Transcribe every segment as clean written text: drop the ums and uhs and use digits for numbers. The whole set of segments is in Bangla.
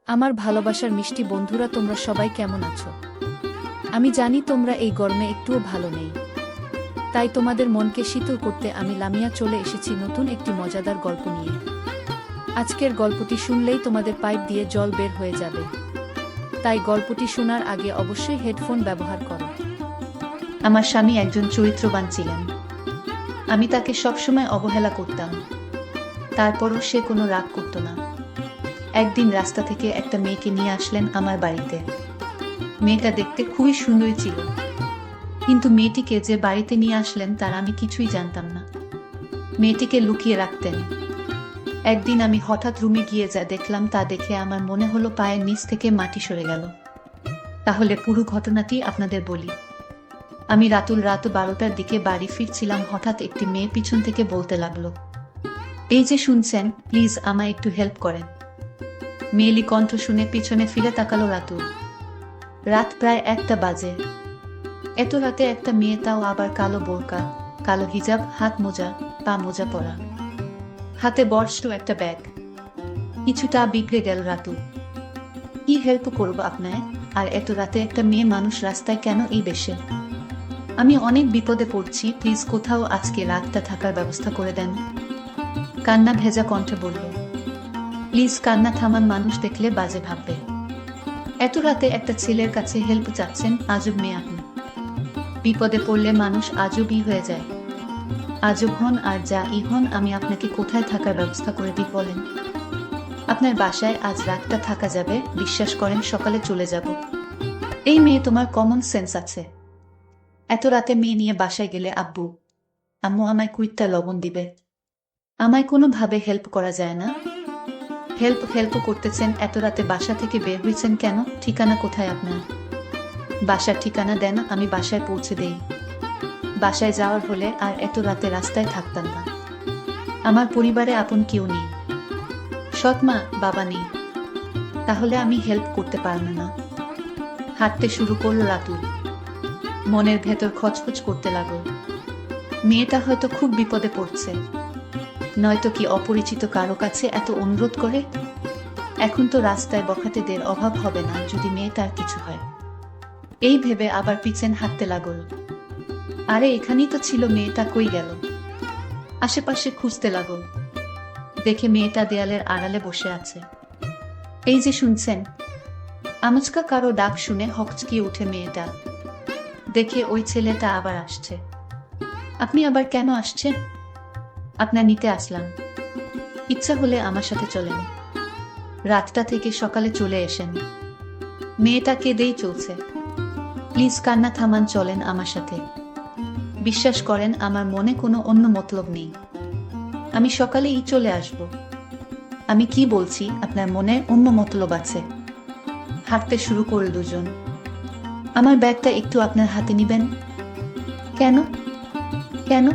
আমার ভালোবাসার মিষ্টি বন্ধুরা, তোমরা সবাই কেমন আছো? আমি জানি তোমরা এই গরমে একটুও ভালো নেই। তাই তোমাদের মনকে শীতল করতে আমি লামিয়া চলে এসেছি নতুন একটি মজাদার গল্প নিয়ে। আজকের গল্পটি শুনলেই তোমাদের পাইপ দিয়ে জল বের হয়ে যাবে। তাই গল্পটি শোনার আগে অবশ্যই হেডফোন ব্যবহার করো। আমার স্বামী একজন চরিত্রবান ছিলেন। আমি তাকে সবসময় অবহেলা করতাম, তারপরও সে কোনো রাগ করত না। একদিন রাস্তা থেকে একটা মেয়েকে নিয়ে আসলেন আমার বাড়িতে। মেয়েটা দেখতে খুবই সুন্দরী ছিল, কিন্তু মেয়েটিকে যে বাড়িতে নিয়ে আসলেন তার আমি কিছুই জানতাম না। মেয়েটিকে লুকিয়ে রাখতেন। একদিন আমি হঠাৎ রুমে গিয়ে যা দেখলাম তা দেখে আমার মনে হলো পায়ের নিচ থেকে মাটি সরে গেল। তাহলে পুরো ঘটনাটি আপনাদের বলি। আমি রাত 12টার দিকে বাড়ি ফিরছিলাম। হঠাৎ একটি মেয়ে পিছন থেকে বলতে লাগলো, এই যে শুনছেন, প্লিজ আমায় একটু হেল্প করেন। মেয়েলি কণ্ঠ শুনে পিছনে ফিরে তাকালো রাতুল। রাত প্রায় 1টা বাজে। এত রাতে একটা মেয়ে, তাও আবার কালো বোরকা, কালো হিজাব, হাত মোজা, পা মোজা পরা, হাতে বড় একটা ব্যাগ। কিছুটা বিগড়ে গেল রাতুল। কি হেল্প করবো আপনায়? আর এত রাতে একটা মেয়ে মানুষ রাস্তায় কেন এই বেশে? আমি অনেক বিপদে পড়ছি, প্লিজ কোথাও আজকে রাতটা থাকার ব্যবস্থা করে দেন। কান্না ভেজা কণ্ঠে বলল, প্লিজ কান্না থামান, মানুষ দেখলে বাজে ভাববে। এত রাতে একটা ছেলের কাছে হেল্প চাচ্ছেন, আজব মেয়ে আপনি। বিপদে পড়লে মানুষ আজবই হয়ে যায়। আজব হন আর যা ই হন, আমি আপনাকে কোথায় থাকার ব্যবস্থা করে দিই বলেন? আপনার বাসায় আজ রাতটা থাকা যাবে, বিশ্বাস করেন সকালে চলে যাব। এই মেয়ে, তোমার কমন সেন্স আছে? এত রাতে মেয়ে নিয়ে বাসায় গেলে আব্বু আম্মু আমায় কুইটটা লবণ দিবে। আমায় কোনোভাবে হেল্প করা যায় না? হেল্প করতেছেন? এত রাতে বাসা থেকে বের হয়েছেন কেন? ঠিকানা কোথায় আপনার? বাসার ঠিকানা দেন, আমি বাসায় পৌঁছে দেই। বাসায় যাওয়ার হলে আর এত রাতে রাস্তায় থাকতাম না। আমার পরিবারে আপন কেউ নেই, সৎ মা বাবা নেই। তাহলে আমি হেল্প করতে পারব না। হাঁটতে শুরু করলো রাতুল। মনের ভেতর খচখচ করতে লাগল। মেয়েটা হয়তো খুব বিপদে পড়ছে, নয়তো কি অপরিচিত কারো কাছে এত অনুরোধ করে। এখন তো রাস্তায় বখাটেদের অভাব হবে না যদি মেয়েটার কিছু হয়। এই ভেবে আবার পিছন হাঁটতে লাগল। আরে এখানেই তো ছিল, মেয়েটা কই গেল? আশেপাশে খুঁজতে লাগল। দেখে মেয়েটা দেয়ালের আড়ালে বসে আছে। এই যে শুনছেন? আমুচকা কারো ডাক শুনে হকচকিয়ে উঠে মেয়েটা। দেখে ওই ছেলেটা আবার আসছে। আপনি আবার কেন আসছেন? আপনার নিতে আসলাম। ইচ্ছা হলে আমার সাথে চলেন। রাতটা থেকে সকালে চলে এসেন। মেয়েটা কেঁদেই চলছে। প্লিজ কান্না থামান, চলেন আমার সাথে। বিশ্বাস করেন আমার মনে কোনো অন্য মতলব নেই। আমি সকালেই চলে আসব। আমি কি বলছি, আপনার মনে অন্য মতলব আছে। হাঁটতে শুরু করল দুজন। আমার ব্যাগটা একটু আপনার হাতে নিবেন? কেন কেন?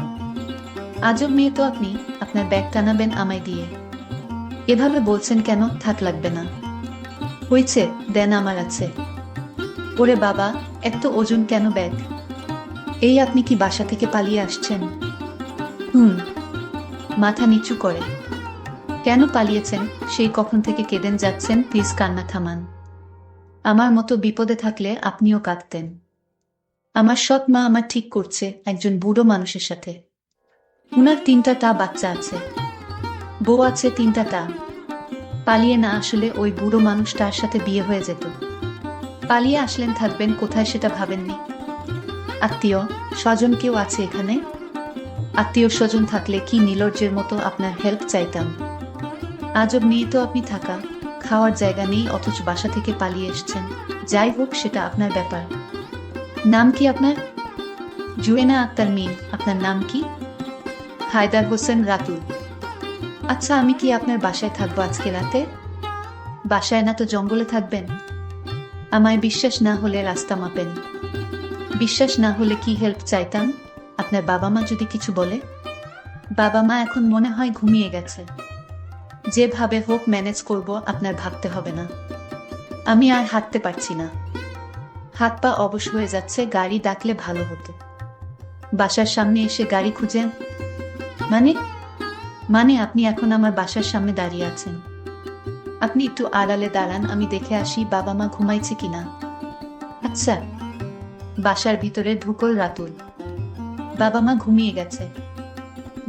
আজব মেয়ে তো আপনি, আপনার ব্যাগ টানাবেন আমায় দিয়ে? এভাবে বলছেন কেন? থাক, লাগবে না। হয়েছে, দেন, আমার আছে। ওরে বাবা, এত ওজন কেন ব্যাগ? এই আপনি কি বাসা থেকে পালিয়ে আসছেন? মাথা নিচু করে। কেন পালিয়েছেন? সেই কখন থেকে কেঁদেন যাচ্ছেন, প্লিজ কান্না থামান। আমার মতো বিপদে থাকলে আপনিও কাঁদতেন। আমার সৎ মা আমার ঠিক করছে একজন বুড়ো মানুষের সাথে। উনার 3টা বাচ্চা আছে, বউ আছে 3টা। পালিয়ে না আসলে ওই বুড়ো মানুষটার সাথে বিয়ে হয়ে যেত। পালিয়ে আসলেন, থাকবেন কোথায় সেটা ভাবেননি? আত্মীয় স্বজন কেউ আছে এখানে? আত্মীয় স্বজন থাকলে কি নির্লজ্জের মতো আপনার হেল্প চাইতাম? আজব মেয়ে তো আপনি, থাকা খাওয়ার জায়গা নেই অথচ বাসা থেকে পালিয়ে এসছেন। যাই হোক, সেটা আপনার ব্যাপার। নাম কি আপনার? জুয়েনা আক্তার মিম। আপনার নাম কি? হায়দার হোসেন রাতুল। আচ্ছা, আমি কি আপনার বাসায় থাকবো আজকে রাতে? বাসায় না তো জঙ্গলে থাকবেন? আমায় বিশ্বাস না হলে রাস্তা মাপেন। বিশ্বাস না হলে কি হেল্প চাইতাম? আপনার বাবা মা যদি কিছু বলে? বাবা মা এখন মনে হয় ঘুমিয়ে গেছে। যেভাবে হোক ম্যানেজ করব, আপনার ভাবতে হবে না। আমি আর হাঁটতে পারছি না, হাত পা অবশ হয়ে যাচ্ছে। গাড়ি ডাকলে ভালো হতো। বাসার সামনে এসে গাড়ি খুঁজেন? মানে মানে আপনি এখন আমার বাসার সামনে দাঁড়িয়ে আছেন? আপনি একটু আড়ালে দাঁড়ান, আমি দেখে আসি বাবা মা ঘুমাইছে কিনা। আচ্ছা। বাসার ভিতরে ঢুকল রাতুল। বাবা মা ঘুমিয়ে গেছে।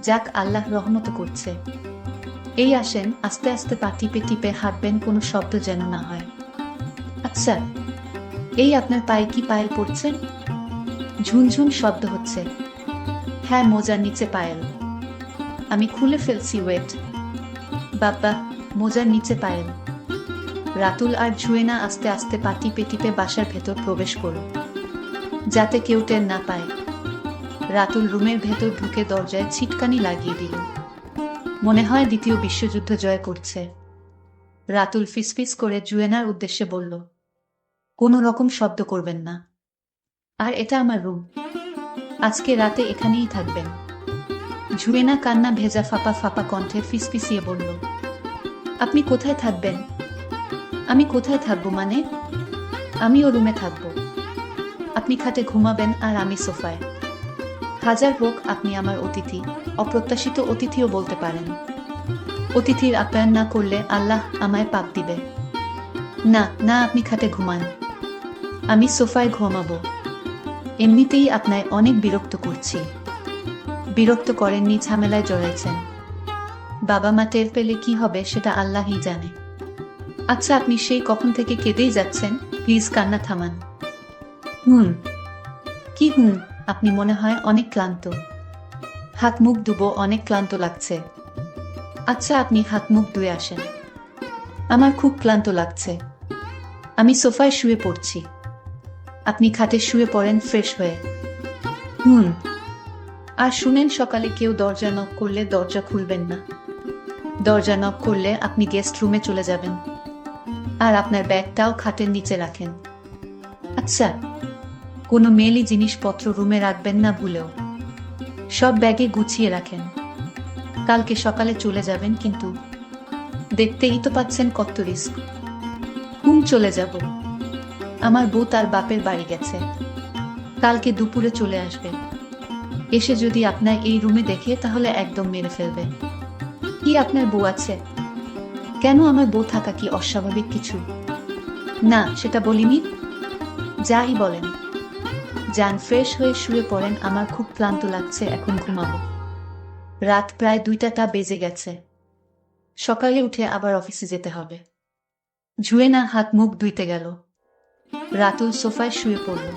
যাক, আল্লাহ রহমত করছে। এই আসেন, আস্তে আস্তে পা টিপে টিপে হাঁটবেন, কোনো শব্দ যেন না হয়। আচ্ছা। এই আপনার পায়ে কি পায়েল পড়ছে? ঝুনঝুন শব্দ হচ্ছে। হ্যাঁ, মোজার নিচে পায়েল। আমি খুলে ফেলছি, ওয়েট। বাবা, মোজার নিচে পায়েল। রাতুল আর জুয়েনা আস্তে আস্তে পা টিপে টিপে বাসার ভেতর প্রবেশ করল, যাতে কেউ টের না পায়। রাতুল রুমের ভেতর ঢুকে দরজায় ছিটকানি লাগিয়ে দিল। মনে হয় দ্বিতীয় বিশ্বযুদ্ধ জয় করছে। রাতুল ফিসফিস করে জুয়েনার উদ্দেশ্যে বলল, কোনো রকম শব্দ করবেন না। আর এটা আমার রুম, আজকে রাতে এখানেই থাকবেন। জুয়েনা কান্না ভেজা ফাঁপা ফাঁপা কণ্ঠে ফিসফিসিয়ে বলল, আপনি কোথায় থাকবেন? আমি কোথায় থাকবো মানে? আমিও রুমে থাকবো। আপনি খাটে ঘুমাবেন আর আমি সোফায়। হাজার হোক আপনি আমার অতিথি, অপ্রত্যাশিত অতিথিও বলতে পারেন। অতিথির আপ্যায়ন না করলে আল্লাহ আমায় পাপ দিবে। না না, আপনি খাটে ঘুমান, আমি সোফায় ঘুমাবো। এমনিতেই আপনায় অনেক বিরক্ত করছি। বিরক্ত করেননি, ঝামেলায় জড়াইছেন। বাবা মা টের পেলে কি হবে সেটা আল্লাহই জানে। আচ্ছা, আপনি সেই কখন থেকে কেঁদেই যাচ্ছেন, প্লিজ কান্না থামান। কি আপনি মনে হয় অনেক ক্লান্ত। হাত মুখ ধুবো, অনেক ক্লান্ত লাগছে। আচ্ছা, আপনি হাত মুখ ধুয়ে আসেন। আমার খুব ক্লান্ত লাগছে। আমি সোফায় শুয়ে পড়ছি, আপনি খাটে শুয়ে পড়েন ফ্রেশ হয়ে। আর শুনেন, সকালে কেউ দরজা নক করলে দরজা খুলবেন না। দরজা নক করলে আপনি গেস্ট রুমে চলে যাবেন, আর আপনার ব্যাগটাও খাটের নিচে রাখেন। আচ্ছা, কোনো মেয়েলি জিনিসপত্র রুমে রাখবেন না ভুলেও। সব ব্যাগে গুছিয়ে রাখেন। কালকে সকালে চলে যাবেন, কিন্তু দেখতেই তো পাচ্ছেন কত রিস্ক। চলে যাব। আমার বউ তার বাপের বাড়ি গেছে, কালকে দুপুরে চলে আসবে। এসে যদি আপনার এই রুমে দেখে তাহলে একদম মেরে ফেলবে। কি আপনার বউ আছে? কেন, আমার বউ থাকা কি অস্বাভাবিক কিছু? না, সেটা বলিনি। যাই বলেন, যান ফ্রেশ হয়ে শুয়ে পড়েন, আমার খুব ক্লান্ত লাগছে, এখন ঘুমাবো। রাত প্রায় 2টা বেজে গেছে। সকালে উঠে আবার অফিসে যেতে হবে। জুয়েনা হাত মুখ ধুইতে গেল। রাতুল সোফায় শুয়ে পড়ল।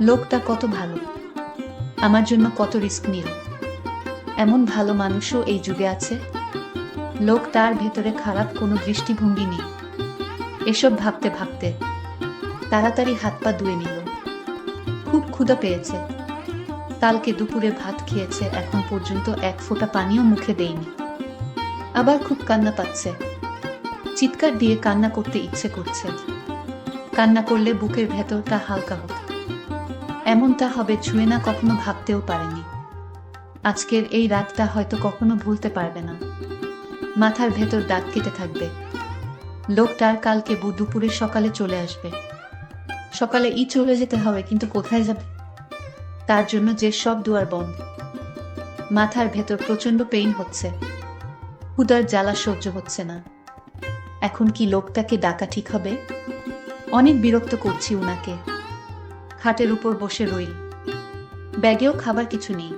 লোকটা কত ভালো, আমার জন্য কত রিস্ক নিল। এমন ভালো মানুষও এই যুগে আছে। লোকটার ভেতরে খারাপ কোনো দৃষ্টিভঙ্গি নেই। এসব ভাবতে ভাবতে তাড়াতাড়ি হাত পা ধুয়ে নিল। খুব ক্ষুধা পেয়েছে, কালকে দুপুরে ভাত খেয়েছে, এখন পর্যন্ত এক ফোঁটা পানিও মুখে দেয়নি। আবার খুব কান্না পাচ্ছে, চিৎকার দিয়ে কান্না করতে ইচ্ছে করছে। কান্না করলে বুকের ভেতরটা হালকা হবে, এমনটা হবে জুয়েনা কখনো ভাবতেও পারেনি। আজকের এই রাতটা হয়তো কখনো ভুলতে পারবে না। মাথার ভেতর দাগ কেটে থাকবে। লোকটার কালকে দুপুরে সকালে চলে আসবে। সকালে চলে যেতে হবে, কিন্তু কোথায় যাবে? তার জন্য যে সব দুয়ার বন্ধ। মাথার ভেতর প্রচন্ড পেইন হচ্ছে, ক্ষুধার জ্বালা সহ্য হচ্ছে না। এখন কি লোকটাকে ডাকা ঠিক হবে? অনেক বিরক্ত করছি উনাকে। খাটের উপর বসে রইল, ব্যাগেও খাবার কিছু নেই।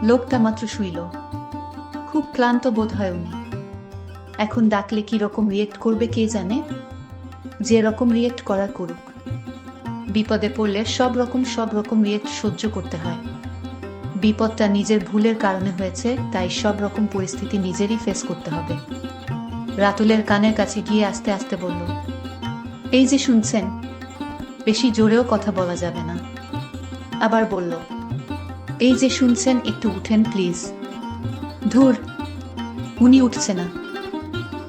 লোকটা মাত্র শুইল, খুব ক্লান্ত বোধ হয় উনি। এখন ডাকলে কি রকম রিয়েক্ট করবে কে জানে। যে রকম রিয়েক্ট করার করুক। বিপদে পড়লে সব রকম রিয়েক্ট সহ্য করতে হয়। বিপদটা নিজের ভুলের কারণে হয়েছে, তাই সব রকম পরিস্থিতি নিজেরই ফেস করতে হবে। রাতুলের কানের কাছে গিয়ে আস্তে আস্তে বলল, এই যে শুনছেন, বেশি জোরেও কথা বলা যাবে না। আবার বলল, এই যে শুনছেন, একটু উঠেন প্লিজ। ধুর, উনি উঠছে না।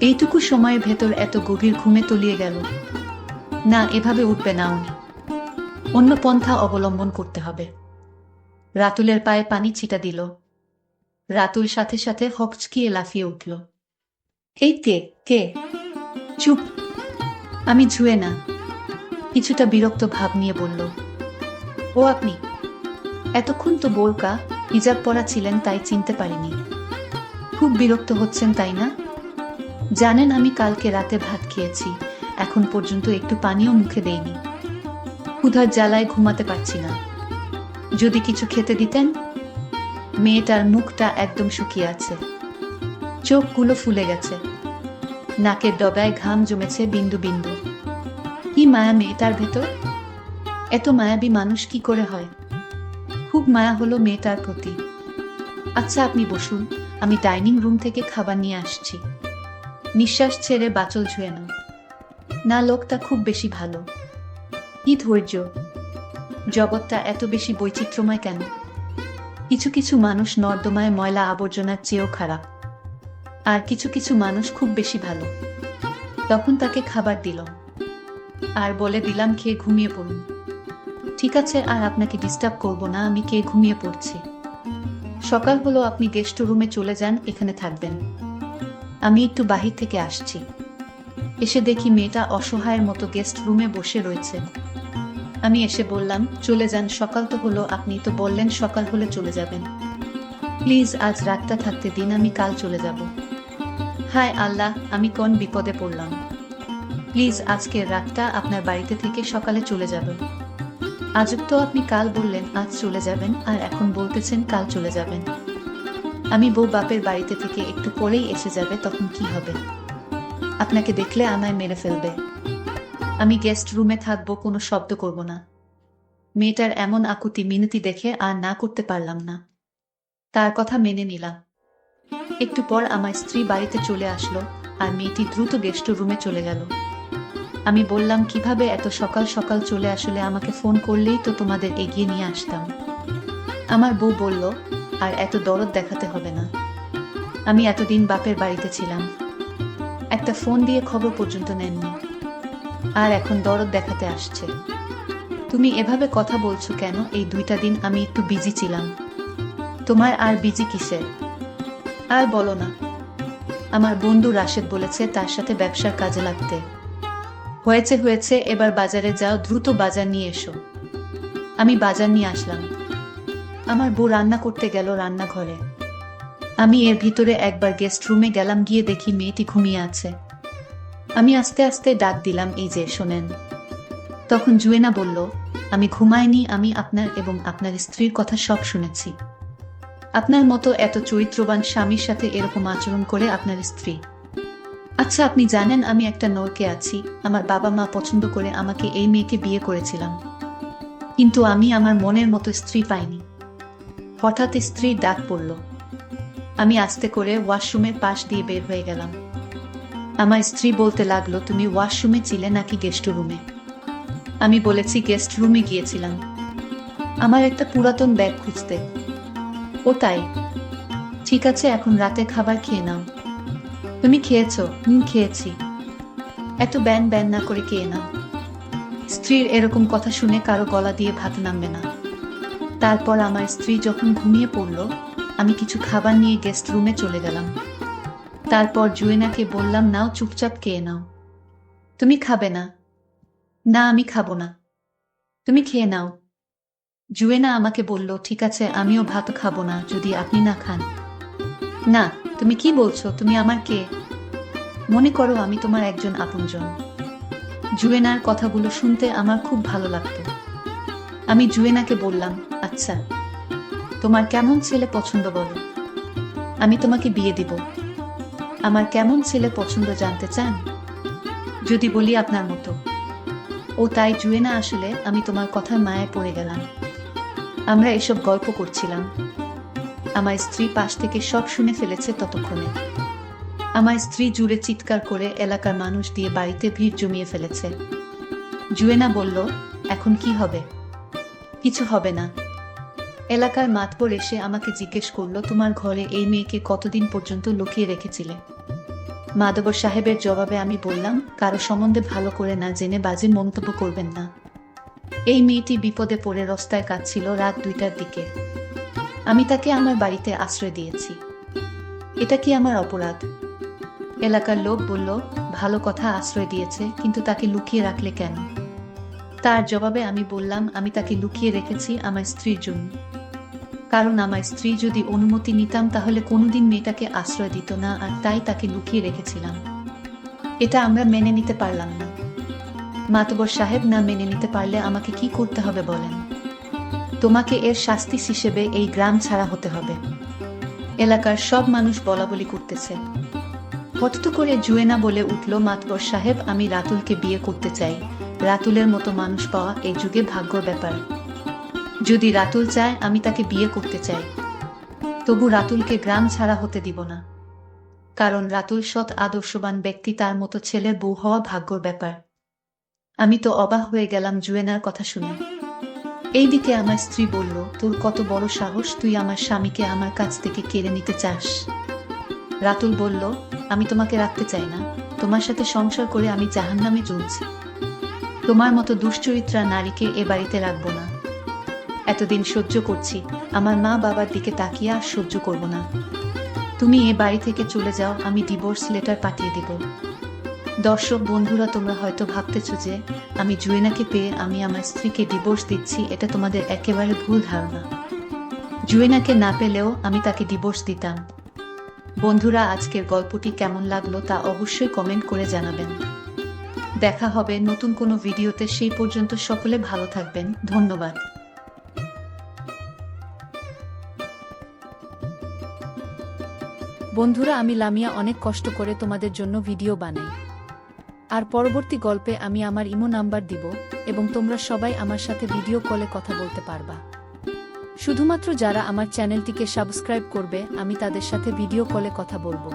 এইটুকু সময়ের ভেতর এত গভীর ঘুমে তলিয়ে গেল। না, এভাবে উঠবে না উনি। অন্য পন্থা অবলম্বন করতে হবে। রাতুলের পায়ে পানি ছিটা দিল। রাতুল সাথে সাথে হকচকিয়ে লাফিয়ে উঠল। এই কে? চুপ। আমি জুয়েনা, কিছুটা বিরক্ত ভাব নিয়ে বলল। ও আপনি? এতক্ষণ তো বোরকা হিজাব পরা ছিলেন, তাই চিনতে পারিনি। খুব বিরক্ত হচ্ছেন তাই না? জানেন আমি কালকে রাতে ভাত খেয়েছি, এখন পর্যন্ত একটু পানিও মুখে দেইনি। ক্ষুধার জ্বালায় ঘুমাতে পারছি না। যদি কিছু খেতে দিতেন। মেয়েটার মুখটা একদম শুকিয়ে আছে, চোখগুলো ফুলে গেছে, নাকের ডগায় ঘাম জমেছে বিন্দু বিন্দু। কি মায়া মেয়েটার ভেতর! এত মায়াবী মানুষ কি করে হয়! খুব মায়া হলো মেয়েটার প্রতি। আচ্ছা আপনি বসুন, আমি ডাইনিং রুম থেকে খাবার নিয়ে আসছি। নিঃশ্বাস ছেড়ে বাচল ছুঁয়ে নাও। না, লোকটা খুব বেশি ভালো। কি ধৈর্য! জগৎটা এত বেশি বৈচিত্র্যময় কেন? কিছু কিছু মানুষ নর্দমায় ময়লা আবর্জনার চেয়েও খারাপ, আর কিছু কিছু মানুষ খুব বেশি ভালো। তখন তাকে খাবার দিল আর বলে দিলাম খেয়ে ঘুমিয়ে পড়ুন। ঠিক আছে, আর আপনাকে ডিস্টার্ব করব না, আমি খেয়ে ঘুমিয়ে পড়ছি। সকাল হলো, আপনি গেস্ট রুমে চলে যান, এখানে থাকবেন। আমি একটু বাহির থেকে আসছি। এসে দেখি মেয়েটা অসহায়ের মতো গেস্ট রুমে বসে রয়েছে। আমি এসে বললাম, চলে যান, সকাল তো হলো, আপনি তো বললেন সকাল হলে চলে যাবেন। প্লিজ আজ রাতটা থাকতে দিন, আমি কাল চলে যাব। হায় আল্লাহ, আমি কোন বিপদে পড়লাম! প্লিজ আজকের রাতটা আপনার বাড়িতে থেকে সকালে চলে যাবেন। আজব তো, আপনি কাল বললেন আজ চলে যাবেন, আর এখন বলতেছেন কাল চলে যাবেন। আমি বউ বাপের বাড়িতে থেকে একটু পরেই এসে যাবে, তখন কি হবে? আপনাকে দেখলে আমায় মেরে ফেলবে। আমি গেস্ট রুমে থাকবো, কোনো শব্দ করব না। মেয়েটার এমন আকুতি মিনতি দেখে আর না করতে পারলাম না, তার কথা মেনে নিলাম। একটু পর আমার স্ত্রী বাড়িতে চলে আসলো, আর মেয়েটি দ্রুত গেস্ট রুমে চলে গেল। আমি বললাম, কিভাবে এত সকাল সকাল চলে আসলে? আমাকে ফোন করলেই তো তোমাদের এগিয়ে নিয়ে আসতাম। আমার বউ বলল, আর এত দরদ দেখাতে হবে না। আমি এতদিন বাপের বাড়িতে ছিলাম, একটা ফোন দিয়ে খবর পর্যন্ত নেননি, আর এখন দরদ দেখাতে আসছে। তুমি এভাবে কথা বলছো কেন? এই 2টা দিন আমি একটু বিজি ছিলাম। তোমার আর বিজি কিসের? আর বলো না। আমার বন্ধু রাশেদ বলেছে তার সাথে ব্যবসার কাজে লাগতে। হয়েছে হয়েছে, এবার বাজারে যাও, দ্রুত বাজার নিয়ে এসো। আমি বাজার নিয়ে আসলাম। আমার বউ রান্না করতে গেল রান্নাঘরে। আমি এর ভিতরে একবার গেস্ট রুমে গেলাম, গিয়ে দেখি মেয়েটি ঘুমিয়ে আছে। আমি আস্তে আস্তে ডাক দিলাম, এই যে শোনেন। তখন জুয়েনা বলল, আমি ঘুমাইনি, আমি আপনার এবং আপনার স্ত্রীর কথা সব শুনেছি। আপনার মতো এত চরিত্রবান স্বামীর সাথে এরকম আচরণ করে আপনার স্ত্রী। আচ্ছা আপনি জানেন আমি একটা নরকে আছি। আমার বাবা মা পছন্দ করে আমাকে এই মেয়েকে বিয়ে করেছিলাম, কিন্তু আমি আমার মনের মতো স্ত্রী পাইনি। হঠাৎ স্ত্রীর ডাক পড়ল। আমি আস্তে করে ওয়াশরুমের পাশ দিয়ে বের হয়ে গেলাম। আমার স্ত্রী বলতে লাগলো, তুমি ওয়াশরুমে ছিলে নাকি গেস্ট রুমে? আমি বলেছি গেস্ট রুমে গিয়েছিলাম, আমার একটা পুরাতন ব্যাগ খুঁজতে। ও তাই? ঠিক আছে, এখন রাতে খাবার খেয়ে নাও। তুমি খেয়েছো? খেয়েছি। এত ব্যান ব্যান না করে খেয়ে নাও। স্ত্রীর এরকম কথা শুনে কারো গলা দিয়ে ভাত নামবে না। তারপর আমার স্ত্রী যখন ঘুমিয়ে পড়ল, আমি কিছু খাবার নিয়ে গেস্ট রুমে চলে গেলাম। তারপর জুয়েনাকে বললাম, নাও চুপচাপ খেয়ে নাও। তুমি খাবে না? না আমি খাবো না, তুমি খেয়ে নাও। জুয়েনা আমাকে বলল, ঠিক আছে, আমিও ভাত খাবো না যদি আপনি না খান। না, তুমি কি বলছো? তুমি আমার কে? মনে করো আমি তোমার একজন আপনজন। জুয়েনার কথাগুলো শুনতে আমার খুব ভালো লাগতো। আমি জুয়েনাকে বললাম, আচ্ছা তোমার কেমন ছেলে পছন্দ বলো, আমি তোমাকে বিয়ে দিব। আমার কেমন ছেলে পছন্দ জানতে চান? যদি বলি আপনার মতো। ও তাই জুয়েনা, আসলে আমি তোমার কথার মায়ায় পড়ে গেলাম। আমরা এসব গল্প করছিলাম, আমার স্ত্রী পাশ থেকে সব শুনে ফেলেছে। ততক্ষণে আমার স্ত্রী জুড়ে চিৎকার করে এলাকার মানুষ দিয়ে বাড়িতে ভিড় জমিয়ে ফেলেছে। জুয়েনা বলল, এখন কি হবে? কিছু হবে না। এলাকার মাতবর এসে আমাকে জিজ্ঞেস করলো, তোমার ঘরে এই মেয়েকে কতদিন পর্যন্ত লুকিয়ে রেখেছিলে? মাতবর সাহেবের জবাবে আমি বললাম, কারো সম্বন্ধে ভালো করে না জেনে বাজে মন্তব্য করবেন না। এই মেয়েটি বিপদে পড়ে রাস্তায় কাঁদছিল রাত 2টার দিকে। আমি তাকে আমার বাড়িতে আশ্রয় দিয়েছি। এটা কি আমার অপরাধ? এলাকার লোক বলল, ভালো কথা, আশ্রয় দিয়েছে, কিন্তু তাকে লুকিয়ে রাখলে কেন? তার জবাবে আমি বললাম, আমি তাকে লুকিয়ে রেখেছি আমার স্ত্রীর জন্য। কারণ আমার স্ত্রী যদি অনুমতি নিতাম তাহলে কোনোদিন মেয়েটাকে আশ্রয় দিত না, আর তাই তাকে লুকিয়ে রেখেছিলাম। এটা আমরা মেনে নিতে পারলাম না। মাতবর সাহেব না মেনে নিতে পারলে আমাকে কি করতে হবে বলেন? তোমাকে এর শাস্তি হিসেবে এই গ্রাম ছাড়া হতে হবে। এলাকার সব মানুষ বলাবলি করতেছে। হঠাৎ করে জুয়েনা বলে উঠল, মাতবর সাহেব, আমি রাতুলকে বিয়ে করতে চাই। রাতুলের মতো মানুষ পাওয়া এই যুগে ভাগ্যর ব্যাপার। যদি রাতুল চায় আমি তাকে বিয়ে করতে চাই, তবু রাতুলকে গ্রাম ছাড়া হতে দিব না। কারণ রাতুল সৎ আদর্শবান ব্যক্তি, তার মতো ছেলের বউ হওয়া ভাগ্যর ব্যাপার। আমি তো অবাক হয়ে গেলাম জুয়েনার কথা শুনে। এইদিকে আমার স্ত্রী বলল, তোর কত বড় সাহস, তুই আমার স্বামীকে আমার কাছ থেকে কেড়ে নিতে চাস? রাতুল বলল, আমি তোমাকে রাখতে চাই না। তোমার সাথে সংসার করে আমি জাহান্নামে জ্বলছি। তোমার মতো দুশ্চরিত্রা নারীকে এ বাড়িতে রাখবো না। এতদিন সহ্য করছি, আমার মা বাবার দিকে তাকিয়ে আর সহ্য করব না। তুমি এ বাড়ি থেকে চলে যাও, আমি ডিভোর্স লেটার পাঠিয়ে দেব। দর্শক বন্ধুরা, তোমরা হয়তো ভাবতেছ যে আমি জুয়েনাকে পেয়ে আমি আমার স্ত্রীকে ডিভোর্স দিচ্ছি। এটা তোমাদের একেবারে ভুল ধারণা। জুয়েনাকে না পেলেও আমি তাকে ডিভোর্স দিতাম। বন্ধুরা, আজকের গল্পটি কেমন লাগলো তা অবশ্যই কমেন্ট করে জানাবেন। দেখা হবে নতুন কোনো ভিডিওতে, সেই পর্যন্ত সকলে ভালো থাকবেন। ধন্যবাদ। বন্ধুরা, আমি লামিয়া অনেক কষ্ট করে তোমাদের জন্য ভিডিও বানাই। আর পরবর্তী গল্পে আমি আমার ইমো নাম্বার দিব এবং তোমরা সবাই আমার সাথে ভিডিও কলে কথা বলতে পারবা। শুধুমাত্র যারা আমার চ্যানেলটিকে সাবস্ক্রাইব করবে আমি তাদের সাথে ভিডিও কলে কথা বলবো।